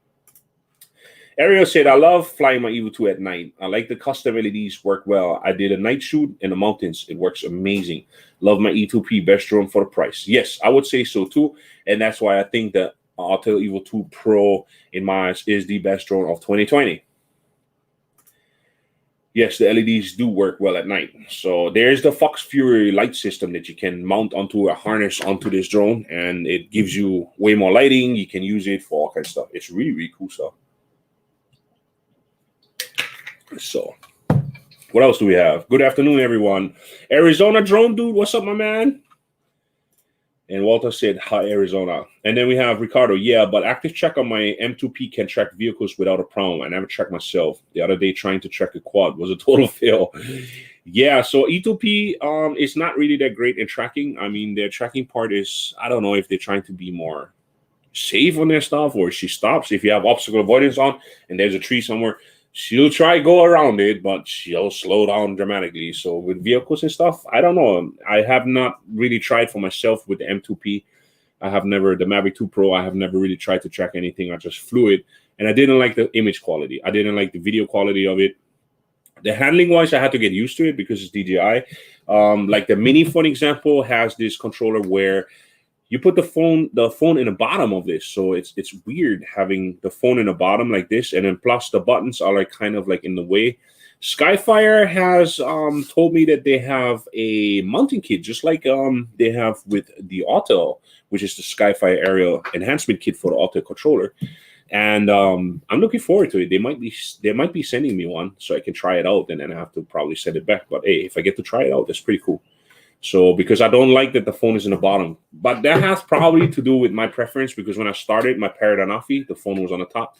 Speaker 1: Ariel said, I love flying my Evo 2 at night. I like the custom LEDs work well. I did a night shoot in the mountains. It works amazing. Love my E2P, best drone for the price. Yes, I would say so too. And that's why I think the Autel Evo 2 Pro, in my eyes, is the best drone of 2020. Yes, the LEDs do work well at night. So there's the Fox Fury light system that you can mount onto a harness onto this drone, and it gives you way more lighting. You can use it for all kinds of stuff. It's really, really cool stuff. So what else do we have? Good afternoon, everyone. Arizona drone dude, what's up, my man? And Walter said, hi, Arizona. And then we have Ricardo. Yeah, but active check on my M2P can track vehicles without a problem. I never tracked myself. The other day trying to track a quad was a total fail. Yeah, so E2P is not really that great in tracking. I mean, their tracking part is, I don't know if they're trying to be more safe on their stuff, or she stops. If you have obstacle avoidance on and there's a tree somewhere, she'll try go around it, but she'll slow down dramatically. So with vehicles and stuff, I don't know. I have not really tried for myself with the M2P. I have never, the Mavic 2 Pro, I have never really tried to track anything. I just flew it, and I didn't like the image quality. I didn't like the video quality of it. The handling wise, I had to get used to it because it's DJI. Like the Mini, for example, has this controller where you put the phone in the bottom of this, so it's weird having the phone in the bottom like this, and then plus the buttons are like kind of like in the way. Skyfire has told me that they have a mounting kit, just like they have with the Autel, which is the Skyfire Aerial Enhancement Kit for the Autel controller. And I'm looking forward to it. They might be sending me one so I can try it out, and then I have to probably send it back. But hey, if I get to try it out, that's pretty cool. So because I don't like that the phone is in the bottom, but that has probably to do with my preference, because when I started my Paradanafi, the phone was on the top.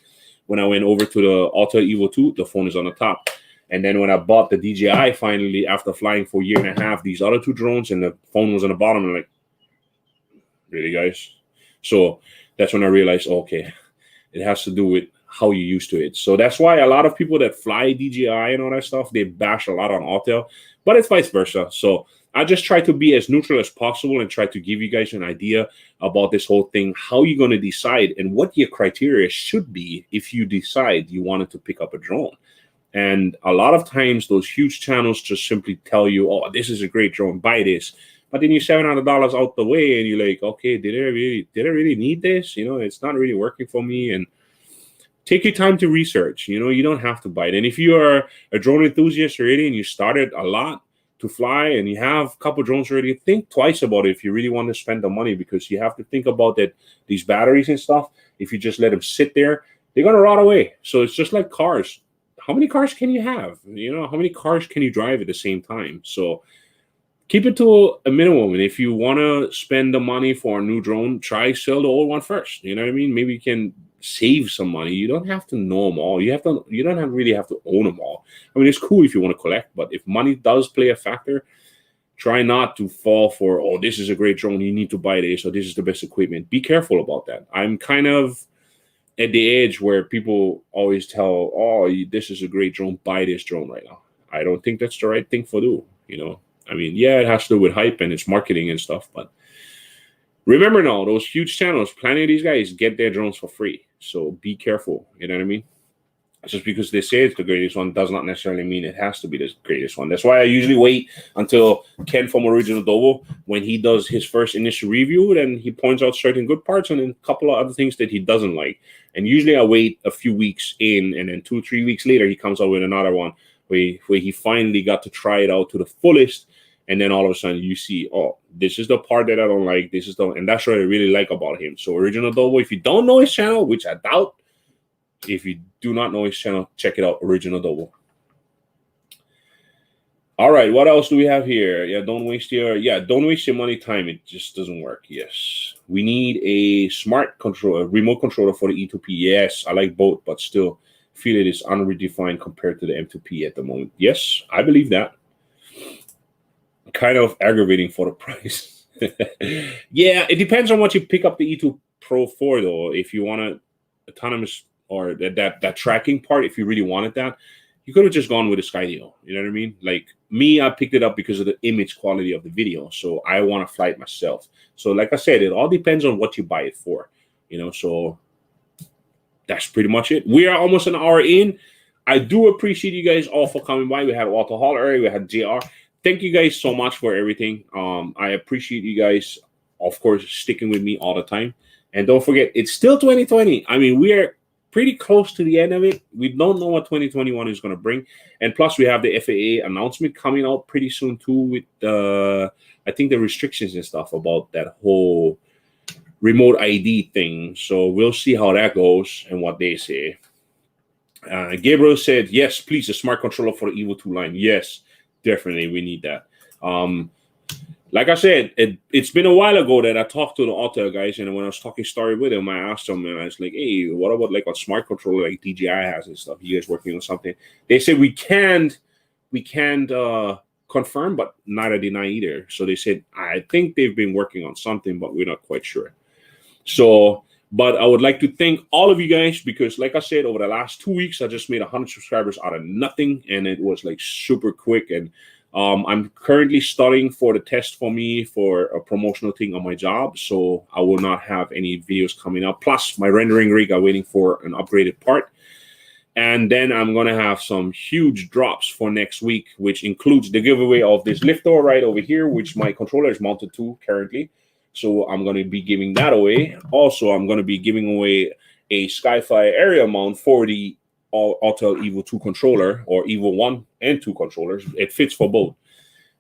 Speaker 1: When I went over to the Autel Evo 2, the phone is on the top. And then when I bought the DJI finally, after flying for a year and a half, these other two drones, and the phone was on the bottom, I'm like, really, guys? So that's when I realized, okay, it has to do with how you're used to it. So that's why a lot of people that fly DJI and all that stuff, they bash a lot on Autel, but it's vice versa. So I just try to be as neutral as possible and try to give you guys an idea about this whole thing, how you're going to decide and what your criteria should be if you decide you wanted to pick up a drone. And a lot of times those huge channels just simply tell you, oh, this is a great drone, buy this. But then you're $700 out the way and you're like, okay, did I really need this? You know, it's not really working for me. And take your time to research. You know, you don't have to buy it. And if you are a drone enthusiast already and you started a lot to fly and you have a couple drones already, think twice about it if you really want to spend the money, because you have to think about that these batteries and stuff, if you just let them sit there, they're going to rot away. So it's just like cars. How many cars can you have? You know, how many cars can you drive at the same time? So keep it to a minimum. And if you want to spend the money for a new drone, try sell the old one first. You know what I mean? Maybe you can save some money. You don't have to know them all. You don't really have to own them all. I mean, it's cool if you want to collect, but if money does play a factor, try not to fall for, oh, this is a great drone, you need to buy this, or this is the best equipment. Be careful about that. I'm kind of at the edge where people always tell, oh, this is a great drone, buy this drone right now. I don't think that's the right thing to do, you know. I mean, yeah, it has to do with hype and it's marketing and stuff, but remember now, those huge channels, plenty of these guys get their drones for free. So be careful, you know what I mean? Just because they say it's the greatest one does not necessarily mean it has to be the greatest one. That's why I usually wait until Ken from Original Dobo, when he does his first initial review, then he points out certain good parts and then a couple of other things that he doesn't like. And usually I wait a few weeks in, and then 2-3 weeks later, he comes out with another one where he finally got to try it out to the fullest. And then all of a sudden you see, oh, this is the part that I don't like. And that's what I really like about him. So Original Dobo, if you don't know his channel, which I doubt, if you do not know his channel, check it out, Original Dobo. All right, what else do we have here? Don't waste your money, time. It just doesn't work. Yes, we need a smart controller, remote controller for the E2P. Yes, I like both, but still feel it is unredefined compared to the M2P at the moment. Yes, I believe that. Kind of aggravating for the price. Yeah, it depends on what you pick up the E2 Pro for, though. If you want a autonomous or that tracking part, if you really wanted that, you could have just gone with a Skydio. You know what I mean? Like me, I picked it up because of the image quality of the video. So I want to fly it myself. So like I said, it all depends on what you buy it for. You know, so that's pretty much it. We are almost an hour in. I do appreciate you guys all for coming by. We had Walter Hall earlier. We had JR. Thank you guys so much for everything. I appreciate you guys, of course, sticking with me all the time. And don't forget, it's still 2020. I mean, we are pretty close to the end of it. We don't know what 2021 is going to bring. And plus, we have the FAA announcement coming out pretty soon, too, with, I think, the restrictions and stuff about that whole remote ID thing. So we'll see how that goes and what they say. Gabriel said, yes, please, a smart controller for the Evo 2 line. Yes, definitely, we need that. Like I said, it's been a while ago that I talked to the Autel guys, and when I was talking story with them, I asked them, and I was like, hey, what about like a smart controller like DJI has and stuff? You guys working on something? They said we can't confirm, but neither deny either. So they said, I think they've been working on something, but we're not quite sure. So, but I would like to thank all of you guys because, like I said, over the last 2 weeks, I just made 100 subscribers out of nothing, and it was like super quick. And I'm currently studying for the test for me for a promotional thing on my job, so I will not have any videos coming up. Plus, my rendering rig, I'm waiting for an upgraded part. And then I'm going to have some huge drops for next week, which includes the giveaway of this lift door right over here, which my controller is mounted to currently. So I'm going to be giving that away. Also, I'm going to be giving away a Skyfly area mount for the Autel Evo 2 controller, or Evo 1 and 2 controllers. It fits for both.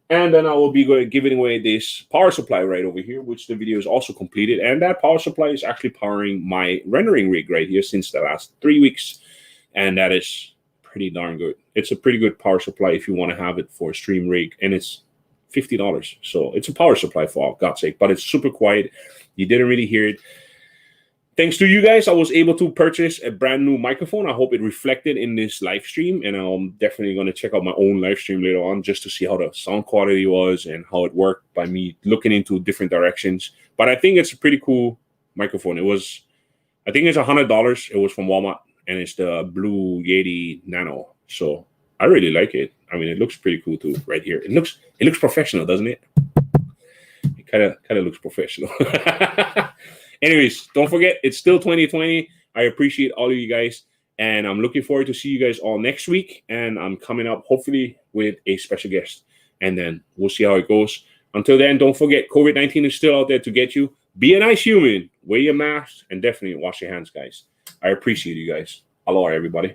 Speaker 1: And then I will be giving away this power supply right over here, which the video is also completed. And that power supply is actually powering my rendering rig right here since the last 3 weeks. And that is pretty darn good. It's a pretty good power supply if you want to have it for a stream rig. And it's $50. So it's a power supply, for God's sake, but it's super quiet. You didn't really hear it. Thanks to you guys, I was able to purchase a brand new microphone. I hope it reflected in this live stream, and I'm definitely going to check out my own live stream later on just to see how the sound quality was and how it worked by me looking into different directions. But I think it's a pretty cool microphone. I think it's $100. It was from Walmart, and it's the Blue Yeti Nano. So I really like it. I mean, it looks pretty cool too right here. It looks professional, doesn't it? It kind of looks professional. Anyways, don't forget, it's still 2020. I appreciate all of you guys, and I'm looking forward to see you guys all next week. And I'm coming up hopefully with a special guest, and then we'll see how it goes. Until then, don't forget, COVID-19 is still out there to get you. Be a nice human, wear your mask, and definitely wash your hands, guys. I appreciate you guys. Aloha, everybody.